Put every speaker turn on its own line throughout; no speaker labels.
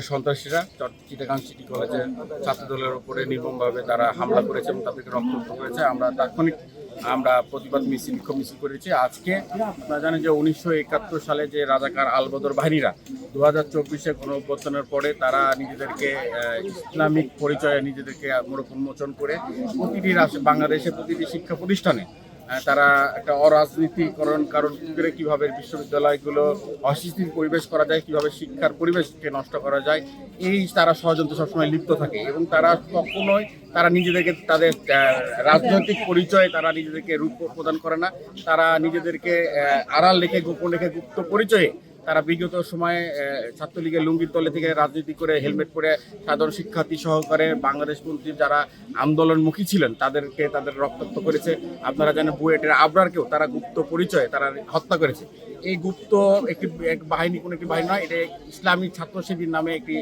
শিবিরের সন্ত্রাসীরা চিটাগাং সিটি কলেজের ছাত্রদলের উপরে নির্মমভাবে তারা হামলা করেছে এবং তাদেরকে রক্তাক্ত করেছে। আমরা তাৎক্ষণিক প্রতিবাদ মিছিল, বিক্ষোভ মিছিল করেছি। আজকে আপনারা জানেন যে 1971 সালে যে রাজাকার আলবদর বাহিনীরা 2024-এ গণঅভ্যুত্থানের পরে তারা নিজেদেরকে ইসলামিক পরিচয়ে নিজেদেরকে উন্মোচন করে প্রতিটি বাংলাদেশের প্রতিটি শিক্ষা প্রতিষ্ঠানে তারা একটা অরাজনীতিকরণ কারণ করে কীভাবে বিশ্ববিদ্যালয়গুলো অস্থিতির পরিবেশ করা যায়, কীভাবে শিক্ষার পরিবেশকে নষ্ট করা যায়, এই তারা ষড়যন্ত্র সবসময় লিপ্ত থাকে এবং তারা কখনোই তারা নিজেদেরকে তাদের রাজনৈতিক পরিচয়ে তারা নিজেদেরকে রূপ প্রদান করে না। তারা নিজেদেরকে আড়াল রেখে, গোপন রেখে, গুপ্ত পরিচয়ে তারা বিগত সময়ে ছাত্রলীগের লুঙ্গির তলে থেকে রাজনীতি করে হেলমেট পরে সাধারণ শিক্ষার্থী সহকারে বাংলাদেশপন্থী যারা আন্দোলনমুখী ছিলেন তাদের রক্তাক্ত করেছে। আপনারা জানেন বুয়েটের আবরারকেও তারা গুপ্ত পরিচয়ে তারা হত্যা করেছে। এই গুপ্ত একটি বাহিনী, কোনো একটি বাহিনী নয়, এটা ইসলামী ছাত্র শিবির নামে একটি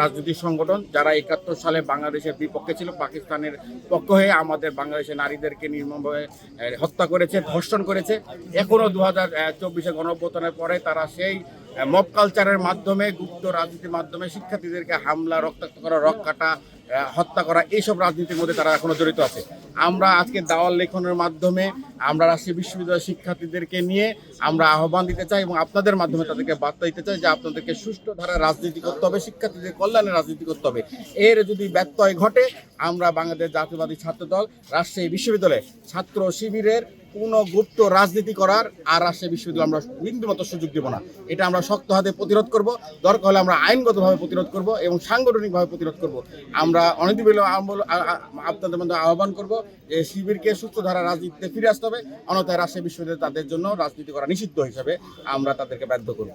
রাজনৈতিক সংগঠন যারা 71 সালে বাংলাদেশের বিপক্ষে ছিল, পাকিস্তানের পক্ষ হয়ে আমাদের বাংলাদেশের নারীদেরকে নির্মমভাবে হত্যা করেছে, ধর্ষণ করেছে। এখনও 2024-এ গণঅভ্যুত্থানের পরে তারা সেই মব কালচারের মাধ্যমে, গুপ্ত রাজনীতির মাধ্যমে শিক্ষার্থীদেরকে হামলা, রক্তাক্ত করা, রক কাটা, হত্যা করা, এইসব রাজনীতির মধ্যে তারা এখনো জড়িত আছে। আমরা আজকে দেওয়াল লেখনের মাধ্যমে আমরা রাজশাহী বিশ্ববিদ্যালয়ের শিক্ষার্থীদেরকে নিয়ে আমরা আহ্বান দিতে চাই এবং আপনাদের মাধ্যমে তাদেরকে বার্তা দিতে চাই যে আপনাদেরকে সুষ্ঠু ধারায় রাজনীতি করতে হবে, শিক্ষার্থীদের কল্যাণে রাজনীতি করতে হবে। এর যদি ব্যত্যয় ঘটে আমরা বাংলাদেশ জাতীয়বাদী ছাত্রদল রাজশাহী বিশ্ববিদ্যালয়ে ছাত্র শিবিরের কোনো গুপ্ত রাজনীতি করার আর রাজশাহী বিশ্ববিদ্যালয় আমরা বিন্দুমাত্র সুযোগ দেব না। এটা আমরা শক্ত হাতে প্রতিরোধ করব, দরকার হলে আমরা আইনগতভাবে প্রতিরোধ করব এবং সাংগঠনিকভাবে প্রতিরোধ করব। আমরা অনতিবিলম্বে আপনাদের মধ্যে আহ্বান করব যে শিবিরকে সুস্থ ধারা রাজনীতিতে ফিরে আসতে হবে, অন্যথায় রাজশাহী বিশ্ববিদ্যালয় তাদের জন্য রাজনীতি করা নিষিদ্ধ হিসাবে আমরা তাদেরকে বাধ্য করব।